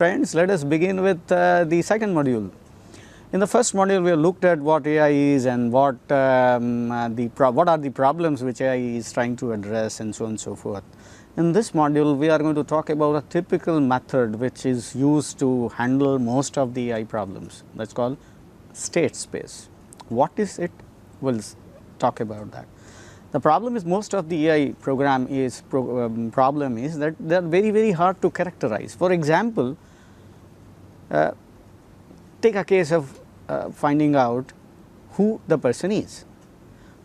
friends, let us begin with the second module. In the first module, we have looked at what AI is and what are the problems which AI is trying to address, and so on and so forth. In this module, we are going to talk about a typical method which is used to handle most of the AI problems. That is called state space. What is it? We will talk about that. The problem is, most of the AI problem is that they are very hard to characterize. For example, take a case of finding out who the person is.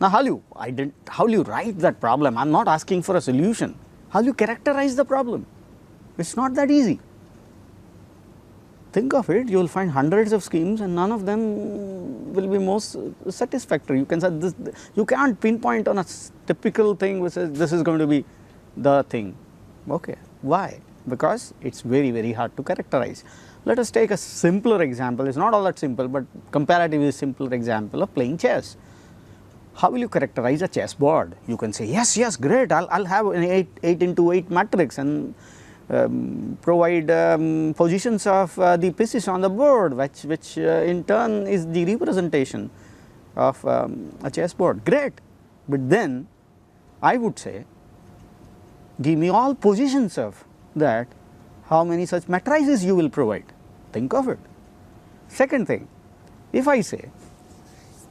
Now, how will you write that problem? I am not asking for a solution. How will you characterize the problem? It is not that easy. Think of it, you will find hundreds of schemes and none of them will be most satisfactory. You can say this, you can't pinpoint on a typical thing which says this is going to be the thing. Okay. Why? Because it is very hard to characterize. Let us take a simpler example. It is not all that simple, but comparatively simpler example of playing chess. How will you characterize a chess board? You can say, yes, great, I'll have an 8 into 8 matrix and provide positions of the pieces on the board, which in turn is the representation of a chess board. Great, but then I would say, give me all positions of that, how many such matrices you will provide. Think of it. Second thing, if I say,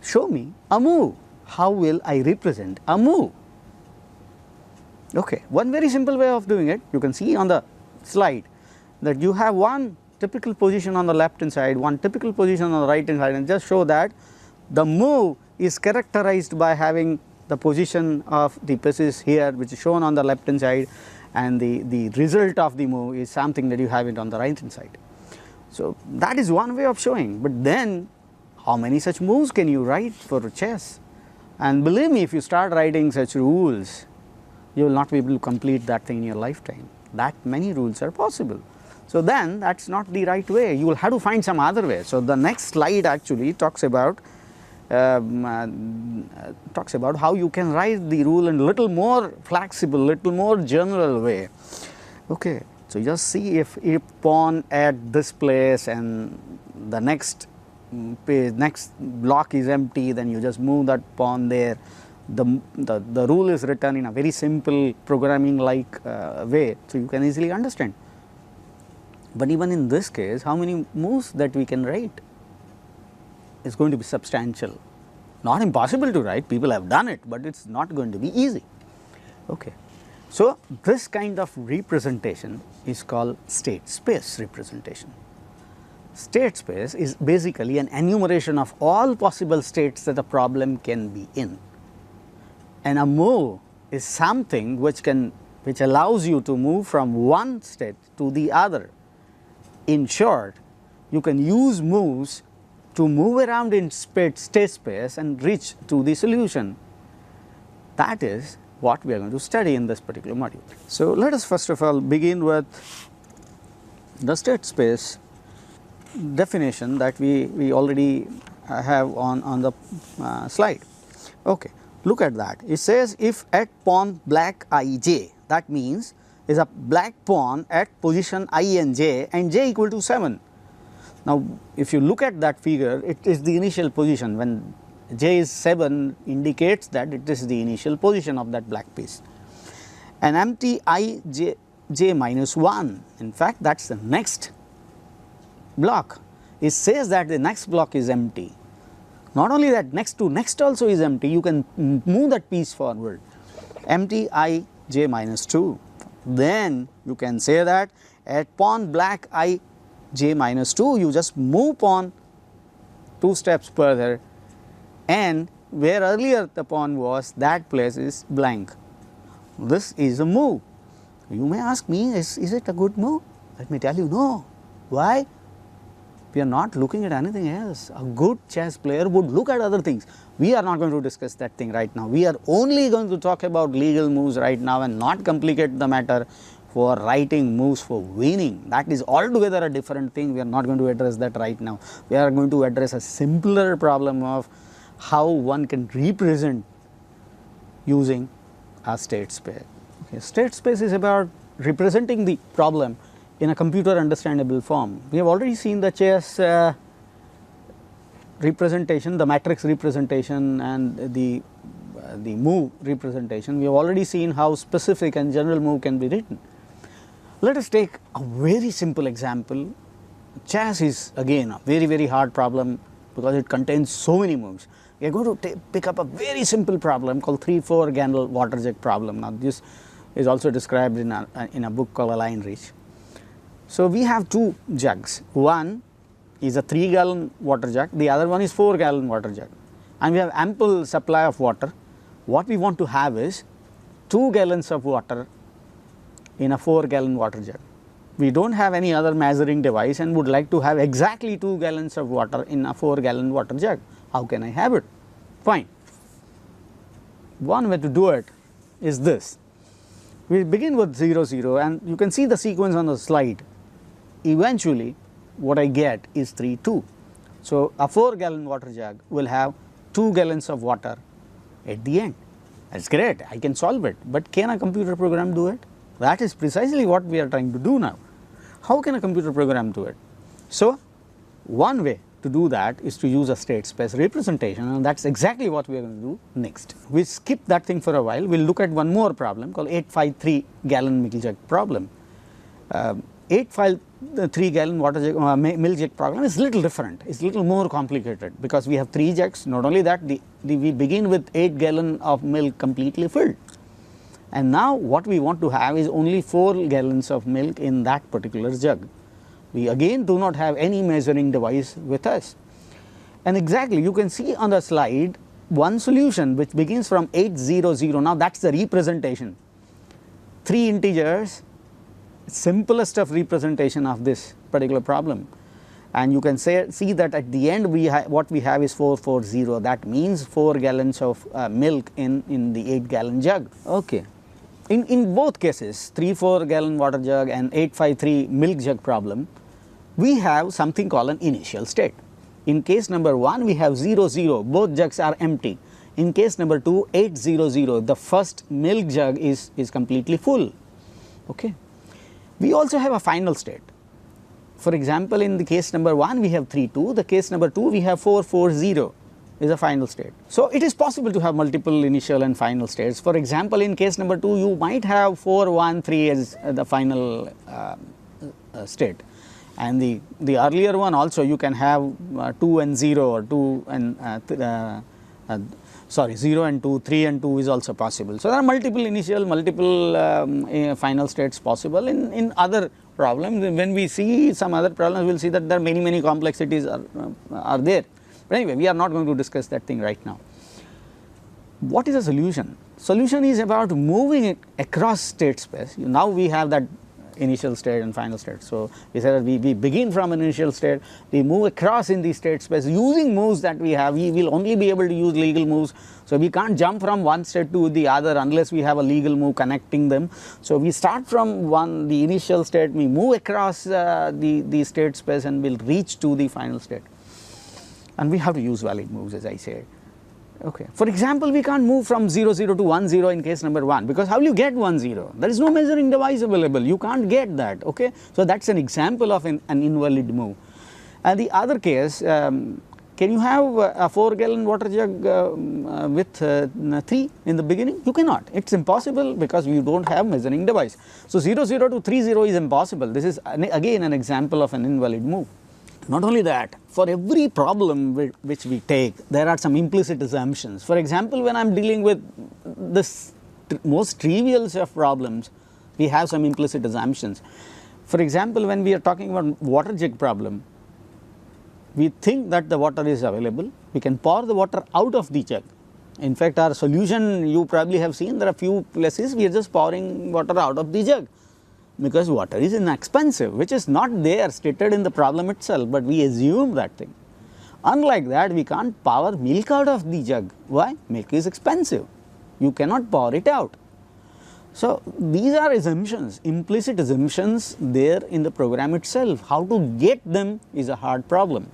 show me a move, how will I represent a move? Okay, one very simple way of doing it, you can see on the slide that you have one typical position on the left hand side, one typical position on the right hand side, and just show that the move is characterized by having the position of the pieces here, which is shown on the left hand side, and the result of the move is something that you have it on the right hand side. So, that is one way of showing, but then how many such moves can you write for chess? And believe me, if you start writing such rules, you will not be able to complete that thing in your lifetime. That many rules are possible. So, then that is not the right way, you will have to find some other way. So, the next slide actually talks about how you can write the rule in little more flexible, little more general way. Okay. So, just see if pawn at this place and the next block is empty, then you just move that pawn there. The rule is written in a very simple programming like way, so you can easily understand. But even in this case, how many moves that we can write is going to be substantial. Not impossible to write, people have done it, but it is not going to be easy. Okay. So, this kind of representation is called state space representation. State space is basically an enumeration of all possible states that a problem can be in, and a move is something which allows you to move from one state to the other. In short, you can use moves to move around in state space and reach to the solution. That is what we are going to study in this particular module. So, let us first of all begin with the state space definition that we already have on the slide. Okay, look at that. It says if at pawn black ij, that means is a black pawn at position I and j equal to 7. Now, if you look at that figure, it is the initial position. When j is 7 indicates that it is the initial position of that black piece, and empty I j minus 1, in fact that is the next block. It says that the next block is empty. Not only that, next to next also is empty, you can move that piece forward, empty I j minus 2. Then you can say that at pawn black I j minus 2, you just move pawn 2 steps further, and where earlier the pawn was, that place is blank. This is a move. You may ask me, is it a good move? Let me tell you, no. Why? We are not looking at anything else. A good chess player would look at other things. We are not going to discuss that thing right now. We are only going to talk about legal moves right now and not complicate the matter for writing moves for winning. That is altogether a different thing. We are not going to address that right now. We are going to address a simpler problem of how one can represent using a state space. Okay. State space is about representing the problem in a computer understandable form. We have already seen the chess representation, the matrix representation and the move representation. We have already seen how specific and general move can be written. Let us take a very simple example. Chess is again a very hard problem because it contains so many moves. We are going to pick up a very simple problem called 3-4 Ganel water jug problem. Now this is also described in a book called Align Reach. So we have two jugs. One is a 3-gallon water jug, the other one is 4-gallon water jug, and we have ample supply of water. What we want to have is 2 gallons of water in a 4-gallon water jug. We do not have any other measuring device and would like to have exactly 2 gallons of water in a 4-gallon water jug. How can I have it? Fine. One way to do it is this. We begin with 0 0 and you can see the sequence on the slide. Eventually what I get is 3 2. So a 4-gallon water jug will have 2 gallons of water at the end. That is great, I can solve it, but can a computer program do it? That is precisely what we are trying to do now. How can a computer program do it? So one way to do that is to use a state space representation, and that is exactly what we are going to do next. We skip that thing for a while. We will look at one more problem called 853 gallon milk jug problem. 853 gallon water jug, milk jug problem is little different, it is little more complicated because we have 3 jugs. Not only that, we begin with 8 gallon of milk completely filled, and now what we want to have is only 4 gallons of milk in that particular jug. We again do not have any measuring device with us, and exactly you can see on the slide one solution which begins from 800. Now that is the representation, 3 integers, simplest of representation of this particular problem, and you can see that at the end what we have is 440. That means 4 gallons of milk in the 8-gallon jug. Okay. In both cases, 3-4 gallon water jug and 853 milk jug problem, we have something called an initial state. In case number 1 we have 0 0, both jugs are empty. In case number 2, 800, the first milk jug is completely full. Okay. We also have a final state. For example, in the case number 1 we have 3 2, the case number 2 we have 440 is a final state. So it is possible to have multiple initial and final states. For example, in case number 2 you might have 413 as the final state, and the earlier one also you can have 2 and 0 or 2 and 0 and 2, 3 and 2 is also possible. So there are multiple initial, multiple final states possible in other problems. When we see some other problems, we will see that there are many complexities are there. But anyway, we are not going to discuss that thing right now. What is a solution? Solution is about moving it across state space. Now we have that initial state and final state. So we said that we begin from an initial state, we move across in the state space using moves that we have. We will only be able to use legal moves. So we can't jump from one state to the other unless we have a legal move connecting them. So we start from the initial state, we move across the state space and will reach to the final state. And we have to use valid moves, as I said. Okay. For example, we can't move from 0 0 to 1 0 in case number 1, because how will you get 1 0? There is no measuring device available, you can't get that. Okay. So that is an example of an invalid move. And the other case, can you have a 4-gallon water jug with 3 in the beginning? You cannot. It is impossible because you do not have measuring device. So 0 0 to 3 0 is impossible. This is again an example of an invalid move. Not only that, for every problem which we take, there are some implicit assumptions. For example, when I am dealing with this most trivial of problems, we have some implicit assumptions. For example, when we are talking about water jug problem, we think that the water is available, we can pour the water out of the jug. In fact, our solution, you probably have seen, there are few places we are just pouring water out of the jug, because water is inexpensive, which is not there stated in the problem itself, but we assume that thing. Unlike that, we can't pour milk out of the jug. Why? Milk is expensive, you cannot pour it out. So these are assumptions, implicit assumptions there in the program itself. How to get them is a hard problem.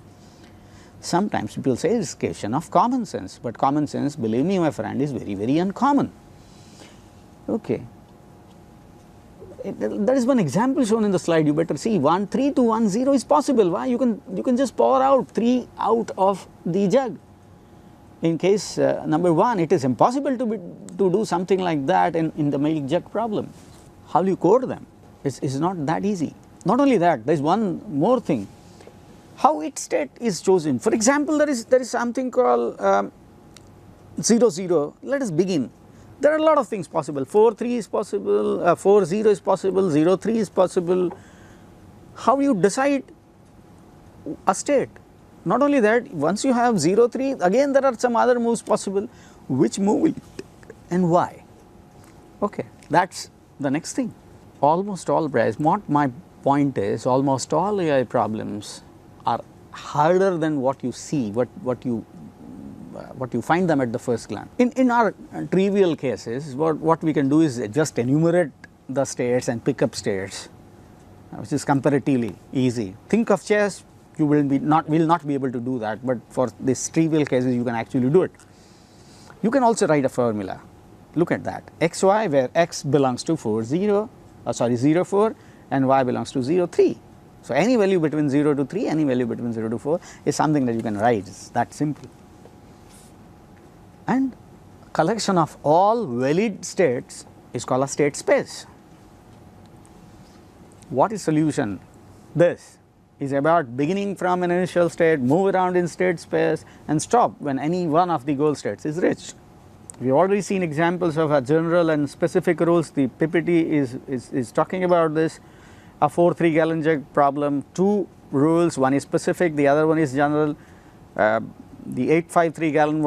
Sometimes people say it is a question of common sense, but common sense, believe me my friend, is very uncommon. Okay. There is one example shown in the slide, you better see. 1 3 to 1 0 is possible. Why? You can just pour out 3 out of the jug. In case number 1, it is impossible to do something like that in the milk jug problem. How do you code them? It's not that easy. Not only that, there is one more thing. How its state is chosen. For example, there is something called 0 0. Let us begin. There are a lot of things possible. 4 3 is possible, 4 0 is possible, 0 3 is possible. How you decide a state? Not only that, once you have 0 3, again there are some other moves possible. Which move will you take and why? Okay, that's the next thing. Almost all, what my point is, almost all AI problems are harder than what you see, what you find them at the first glance. In our trivial cases, what we can do is just enumerate the states and pick up states, which is comparatively easy. Think of chess, you will not be able to do that, but for these trivial cases you can actually do it. You can also write a formula. Look at that, xy, where x belongs to 0 4 and y belongs to 0 3. So any value between 0 to 3, any value between 0 to 4 is something that you can write. It's that simple. And collection of all valid states is called a state space. What is solution? This is about beginning from an initial state, move around in state space and stop when any one of the goal states is reached. We have already seen examples of a general and specific rules. The PPT is talking about this. A 4-3 gallon jug problem, 2 rules, one is specific, the other one is general. The 853 gallon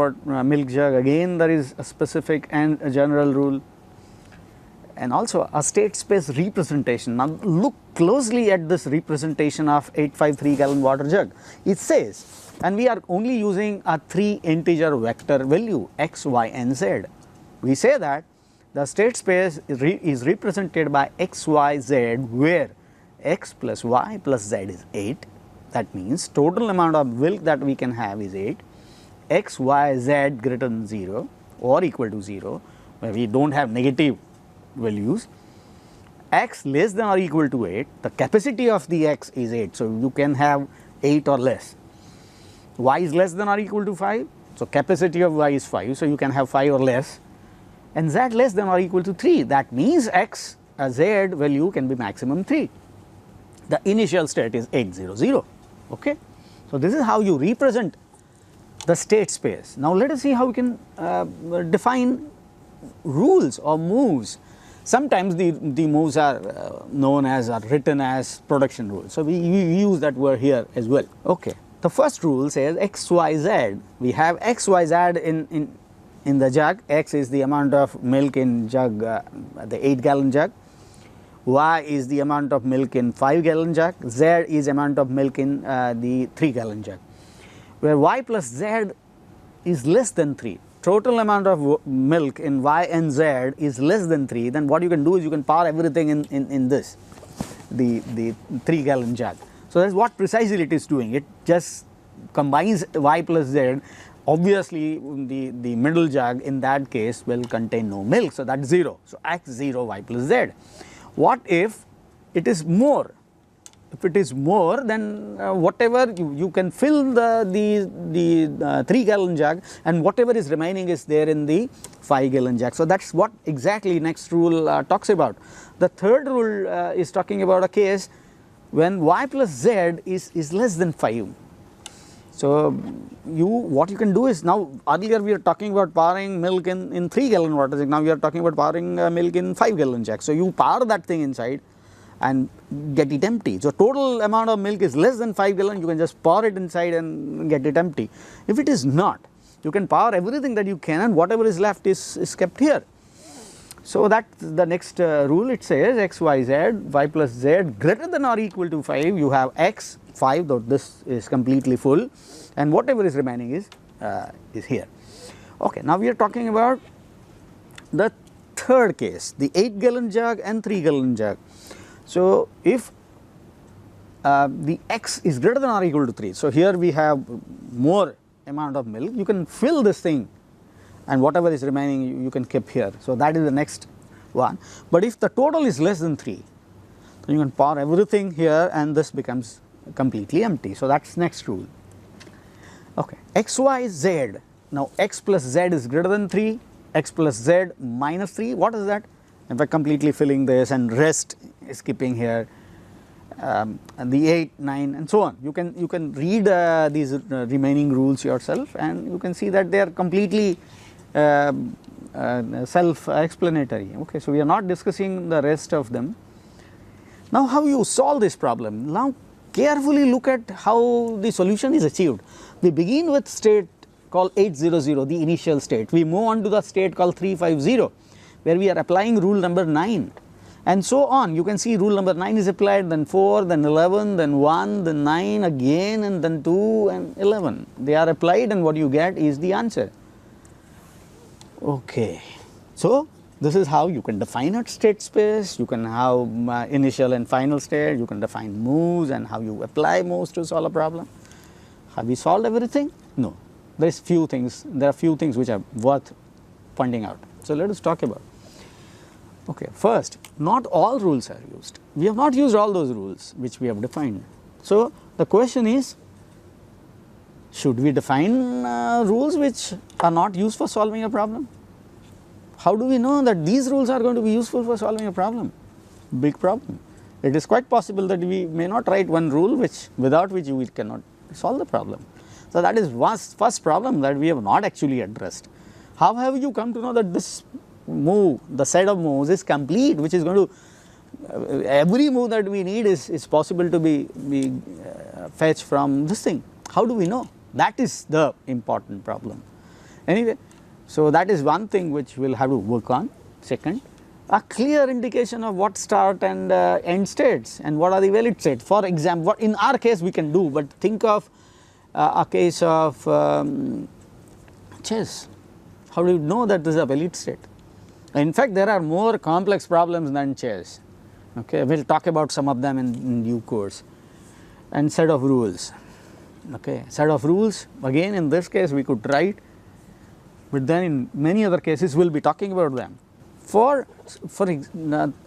milk jug, again there is a specific and a general rule, and also a state space representation. Now look closely at this representation of 853 gallon water jug. It says, and we are only using a 3 integer vector value x, y and z. We say that the state space is represented by x, y, z, where x plus y plus z is 8. That means total amount of milk that we can have is 8. X, y, z greater than 0 or equal to 0, where we do not have negative values. X less than or equal to 8, the capacity of the x is 8. So, you can have 8 or less. Y is less than or equal to 5, so capacity of y is 5, so you can have 5 or less. And z less than or equal to 3, that means x z value can be maximum 3. The initial state is 800. Okay. So, this is how you represent the state space. Now, let us see how we can define rules or moves. Sometimes the moves are known as, are written as production rules. So, we use that word here as well. Okay. The first rule says x, y, z. We have x, y, z in the jug. X is the amount of milk in jug, the 8 gallon jug. Y is the amount of milk in 5 gallon jug. Z is amount of milk in the 3 gallon jug. Where y plus z is less than 3, total amount of milk in y and z is less than 3, then what you can do is you can pour everything in this, the 3 gallon jug. So, that is what precisely it is doing. It just combines y plus z. Obviously, the middle jug in that case will contain no milk, so that is 0. So, x 0 y plus z. What if it is more? If it is more, then whatever you can fill the 3 gallon jug, and whatever is remaining is there in the 5 gallon jug. So, that is what exactly next rule talks about. The third rule is talking about a case when y plus z is less than 5. So, what you can do is, now earlier we are talking about pouring milk in 3 gallon water jug, now we are talking about pouring milk in 5 gallon jug. So, you pour that thing inside and get it empty. So, total amount of milk is less than 5 gallon, you can just pour it inside and get it empty. If it is not, you can pour everything that you can, and whatever is left is kept here. So, that the next rule, it says x, y, z, y plus z greater than or equal to 5, you have x 5, though this is completely full, and whatever is remaining is here. Okay, now we are talking about the third case, the 8 gallon jug and 3 gallon jug. So, if the x is greater than or equal to 3, so here we have more amount of milk, you can fill this thing and whatever is remaining you can keep here. So, that is the next 1, but if the total is less than 3, then you can pour everything here and this becomes completely empty. So, that is next rule. Okay. X, Y, Z. Now, x plus z is greater than 3, x plus z minus 3, what is that? If I am completely filling this and rest is keeping here, and the 8, 9 and so on. You can read these remaining rules yourself, and you can see that they are completely self-explanatory. Okay, so we are not discussing the rest of them. Now, how you solve this problem? Now, carefully look at how the solution is achieved. We begin with state called 800, the initial state. We move on to the state called 350, where we are applying rule number 9. And so on. You can see rule number 9 is applied, then 4, then 11, then 1, then 9 again, and then 2 and 11. They are applied, and what you get is the answer. Okay. So, this is how you can define a state space, you can have initial and final state, you can define moves and how you apply moves to solve a problem. Have we solved everything? No. There are few things which are worth pointing out. So, let us talk about. Okay, first, not all rules are used. We have not used all those rules which we have defined. So, the question is, should we define rules which are not used for solving a problem? How do we know that these rules are going to be useful for solving a problem? Big problem. It is quite possible that we may not write one rule without which we cannot solve the problem. So, that is first problem that we have not actually addressed. How have you come to know that this move, the set of moves is complete, which is going to, every move that we need is possible to be fetched from this thing. How do we know? That is the important problem. Anyway, so that is one thing which we will have to work on. Second, a clear indication of what start and end states and what are the valid states. For example, what in our case we can do, but think of a case of chess. How do you know that this is a valid state? In fact, there are more complex problems than chess. Okay, we will talk about some of them in due course. And set of rules. Okay, set of rules, again in this case we could write, but then in many other cases we will be talking about them.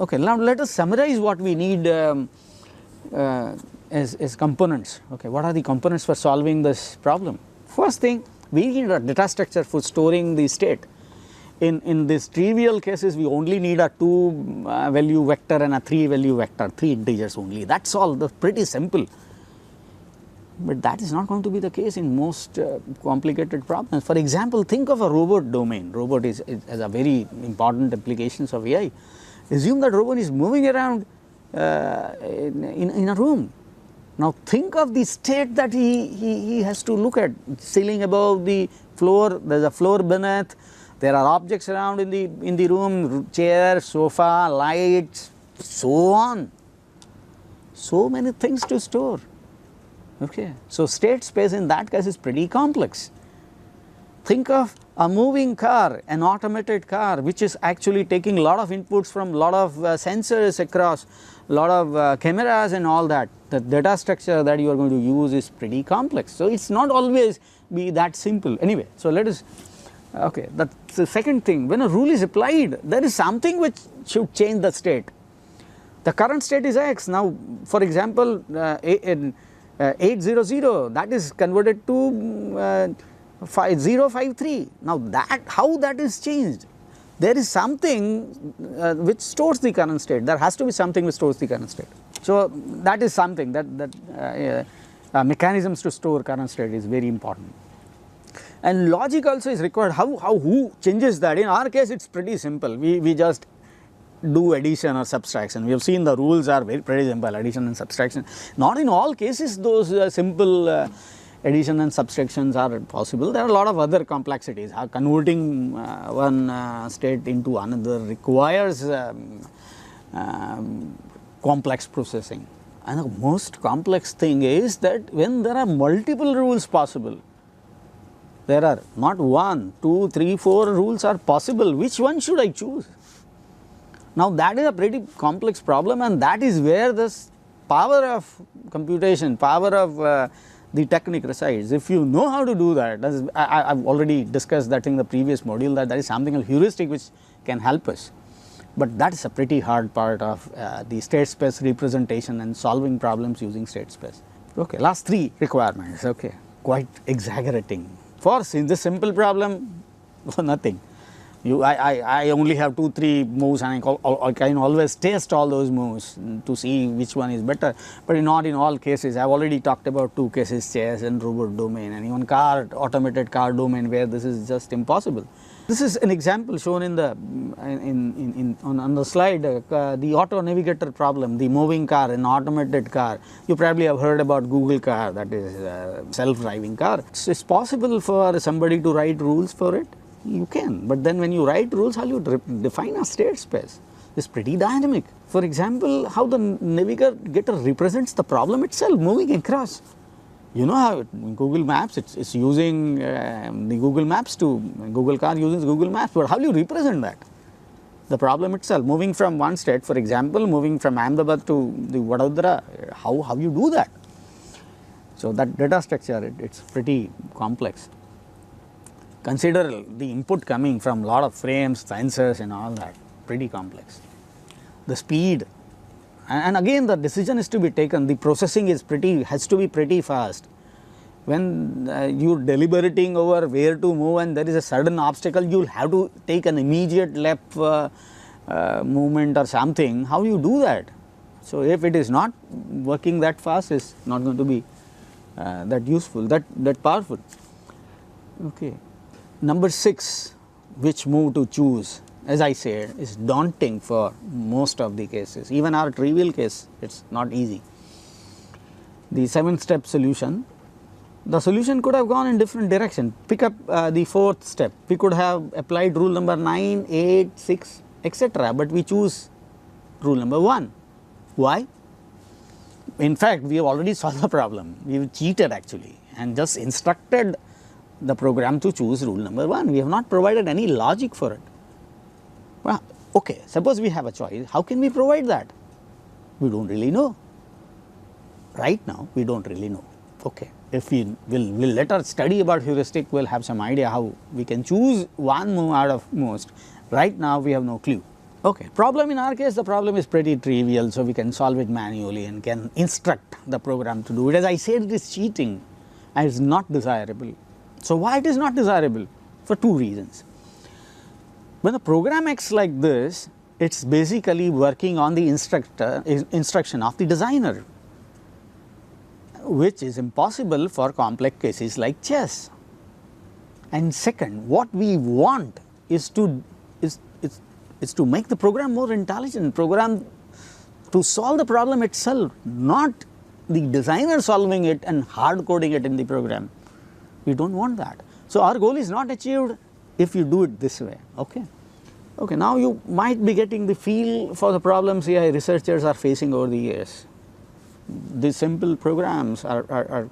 Okay, now let us summarize what we need as components. Okay, what are the components for solving this problem? First thing, we need a data structure for storing the state. In these trivial cases, we only need a 2 value vector and a 3 value vector, 3 integers only. That is all, that's pretty simple. But that is not going to be the case in most complicated problems. For example, think of a robot domain. Robot has a very important applications of AI. Assume that robot is moving around in a room. Now think of the state that he has to look at. Ceiling above the floor, there is a floor beneath. There are objects around in the room, chair, sofa, lights, so on. So many things to store. Okay. So, state space in that case is pretty complex. Think of a moving car, an automated car, which is actually taking a lot of inputs from a lot of sensors across, a lot of cameras and all that. The data structure that you are going to use is pretty complex. So, it is not always be that simple. Anyway, so let us. Okay, that is the second thing. When a rule is applied, there is something which should change the state. The current state is x. Now, for example, 800, that is converted to 5053. Now, how that is changed? There is something which stores the current state. There has to be something which stores the current state. So, that is something that mechanisms to store current state is very important. And logic also is required. Who changes that? In our case, it is pretty simple. We just do addition or subtraction. We have seen the rules are pretty simple, addition and subtraction. Not in all cases those simple addition and subtractions are possible. There are a lot of other complexities. Converting one state into another requires complex processing. And the most complex thing is that when there are multiple rules possible, there are not 1, 2, 3, 4 rules are possible. Which one should I choose? Now, that is a pretty complex problem, and that is where this power of computation, power of the technique resides. If you know how to do that, I have already discussed that in the previous module, that there is something called heuristic which can help us. but that is a pretty hard part of the state space representation and solving problems using state space. Okay, last 3 requirements, okay, quite exaggerating. For in this simple problem, nothing. I only have 2-3 moves, and I can always test all those moves to see which one is better, but not in all cases. I have already talked about 2 cases, chess and robot domain, and even automated car domain, where this is just impossible. This is an example shown in the on the slide, the auto navigator problem, the moving car, an automated car. You probably have heard about Google car, that is self-driving car. It's possible for somebody to write rules for it. You can, but then when you write rules, how you define a state space is pretty dynamic. For example, how the navigator represents the problem itself moving across. You know how in Google Maps, it's using the Google Maps Google car uses Google Maps, but how do you represent that? The problem itself, moving from one state, for example, moving from Ahmedabad to the Vadodara, how you do that? So that data structure, it's pretty complex. Consider the input coming from lot of frames, sensors and all that, pretty complex. The speed, and again the decision is to be taken, the processing has to be pretty fast. When you are deliberating over where to move and there is a sudden obstacle, you will have to take an immediate left movement or something. How you do that? So if it is not working that fast, it's not going to be that useful, that powerful. Okay. Number 6, which move to choose, as I said, is daunting for most of the cases. Even our trivial case, it's not easy. The 7-step solution, the solution could have gone in different direction. Pick up the 4th step. We could have applied rule number 9, 8, 6, etc. But we choose rule number 1. Why? In fact, we have already solved the problem. We have cheated actually and just instructed the program to choose rule number 1. We have not provided any logic for it. Well, okay, suppose we have a choice. How can we provide that? We don't really know. Right now, we don't really know. Okay, if we'll let us study about heuristic, we'll have some idea how we can choose one move out of most. Right now, we have no clue. Okay, problem in our case, the problem is pretty trivial, so we can solve it manually and can instruct the program to do it. As I said, it is cheating and it's not desirable. So why it is not desirable? For 2 reasons. When the program acts like this, it's basically working on the instruction of the designer, which is impossible for complex cases like chess. And second, what we want is to make the program more intelligent, program to solve the problem itself, not the designer solving it and hard coding it in the program. We don't want that. So our goal is not achieved if you do it this way. Okay. Okay, now you might be getting the feel for the problems AI researchers are facing over the years. These simple programs are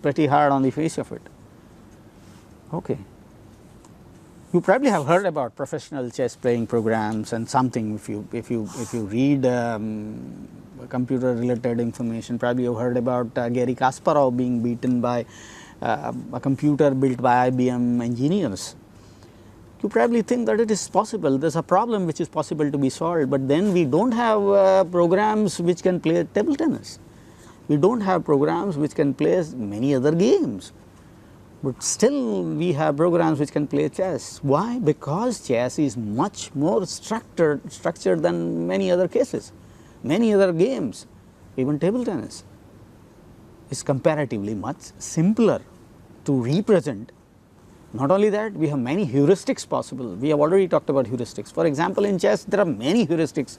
pretty hard on the face of it. Okay. You probably have heard about professional chess playing programs and something. If you read computer related information, probably you've heard about Garry Kasparov being beaten by a computer built by IBM engineers. You probably think that it is possible. There's a problem which is possible to be solved, but then we don't have programs which can play table tennis. We don't have programs which can play many other games. But still we have programs which can play chess. Why? Because chess is much more structured than many other cases, many other games. Even table tennis is comparatively much simpler to represent. Not only that, we have many heuristics possible. We have already talked about heuristics. For example, in chess, there are many heuristics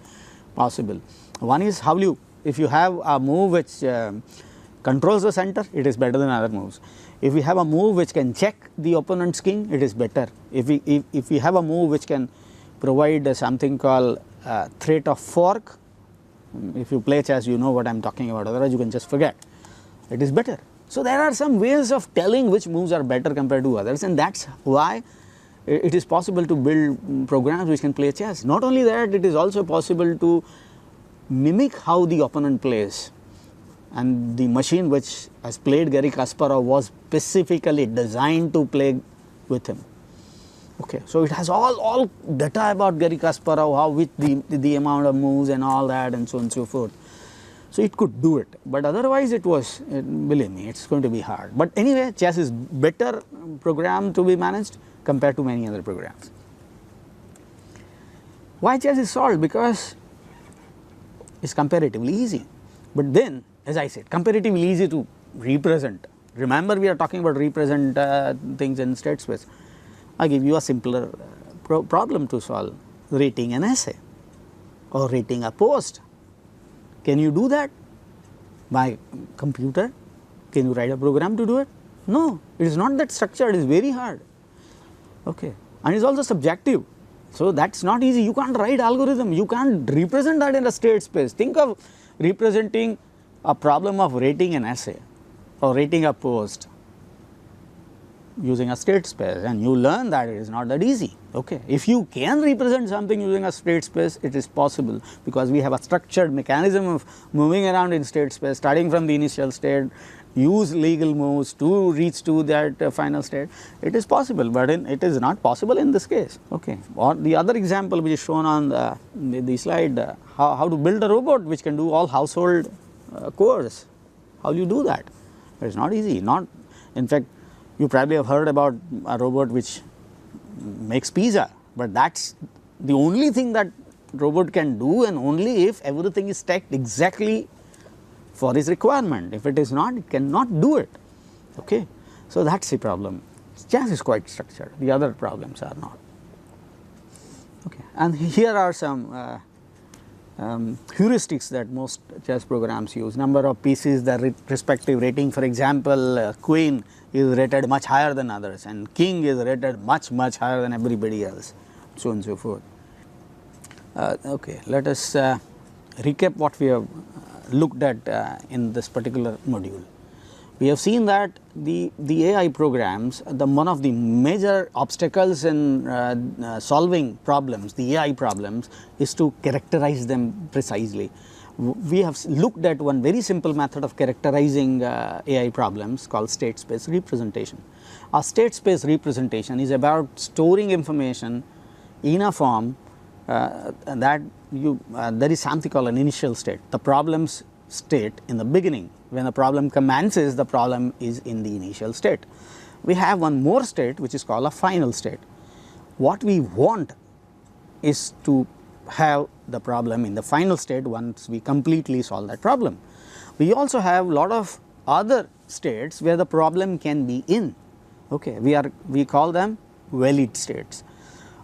possible. One is how if you have a move which controls the center, it is better than other moves. If we have a move which can check the opponent's king, it is better. If we have a move which can provide something called threat of fork, if you play chess, you know what I am talking about, otherwise you can just forget. It is better. So there are some ways of telling which moves are better compared to others, and that's why it is possible to build programs which can play chess. Not only that, it is also possible to mimic how the opponent plays. And the machine which has played Garry Kasparov was specifically designed to play with him. Okay, so it has all data about Garry Kasparov, how with the amount of moves and all that and so on and so forth. So it could do it, but otherwise believe me, it's going to be hard. But anyway, chess is better program to be managed compared to many other programs. Why chess is solved? Because it's comparatively easy. But then, as I said, comparatively easy to represent. Remember, we are talking about represent things in state space. I give you a simpler problem to solve, rating an essay or rating a post. Can you do that by computer? Can you write a program to do it? No, it is not that structured, it is very hard. Okay, and it is also subjective. So that's not easy. You can't write algorithm, you can't represent that in a state space. Think of representing a problem of rating an essay or rating a post using a state space, and you learn that it is not that easy. Okay, if you can represent something using a state space, it is possible, because we have a structured mechanism of moving around in state space, starting from the initial state, use legal moves to reach to that final state. It is possible, but it is not possible in this case. Okay, or the other example which is shown on the slide, how to build a robot which can do all household chores. How do you do that? It is not easy. In fact, you probably have heard about a robot which makes pizza, but that's the only thing that robot can do, and only if everything is stacked exactly for its requirement. If it is not, it cannot do it. Okay, so that's the problem. Chess is quite structured, the other problems are not. Okay, and here are some heuristics that most chess programs use. Number of pieces, the respective rating. For example, queen is rated much higher than others, and king is rated much higher than everybody else, so on and so forth. Okay, let us recap what we have looked at in this particular module. We have seen that the AI programs, one of the major obstacles in solving problems, the AI problems, is to characterize them precisely. We have looked at one very simple method of characterizing AI problems called state space representation. A state space representation is about storing information in a form that there is something called an initial state, the problem's state in the beginning. When the problem commences, the problem is in the initial state. We have one more state which is called a final state. What we want is to have the problem in the final state once we completely solve that problem. We also have a lot of other states where the problem can be in. Okay, we call them valid states.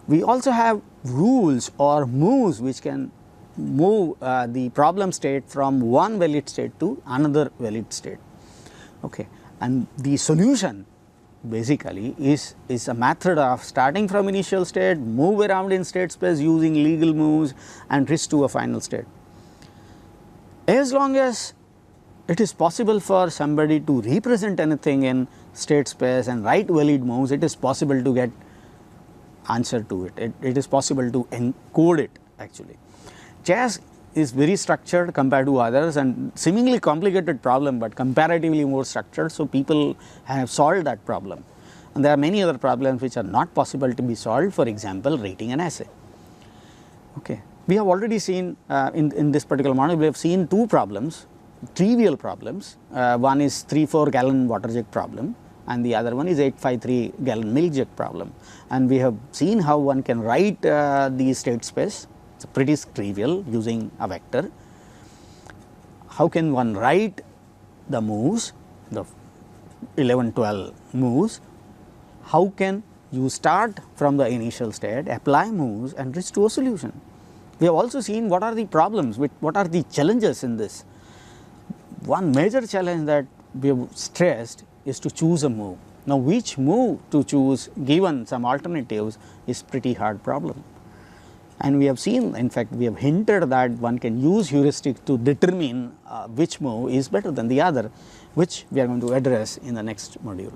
We also have rules or moves which can move the problem state from one valid state to another valid state. Okay, and the solution basically is a method of starting from initial state, move around in state space using legal moves and reach to a final state. As long as it is possible for somebody to represent anything in state space and write valid moves, it is possible to get answer to it. It is possible to encode it actually. Chess is very structured compared to others and seemingly complicated problem, but comparatively more structured, so people have solved that problem. And there are many other problems which are not possible to be solved, for example, rating an essay. Okay. We have already seen in this particular model, we have seen two problems, trivial problems. One is 3-4 gallon water jug problem, and the other one is 853 gallon milk jug problem. And we have seen how one can write the state space. It's pretty trivial using a vector. How can one write the moves, the 11-12 moves? How can you start from the initial state, apply moves and reach to a solution? We have also seen what are the problems, what are the challenges in this. One major challenge that we have stressed is to choose a move. Now, which move to choose given some alternatives is pretty hard problem. And we have seen, in fact, we have hinted that one can use heuristic to determine which move is better than the other, which we are going to address in the next module.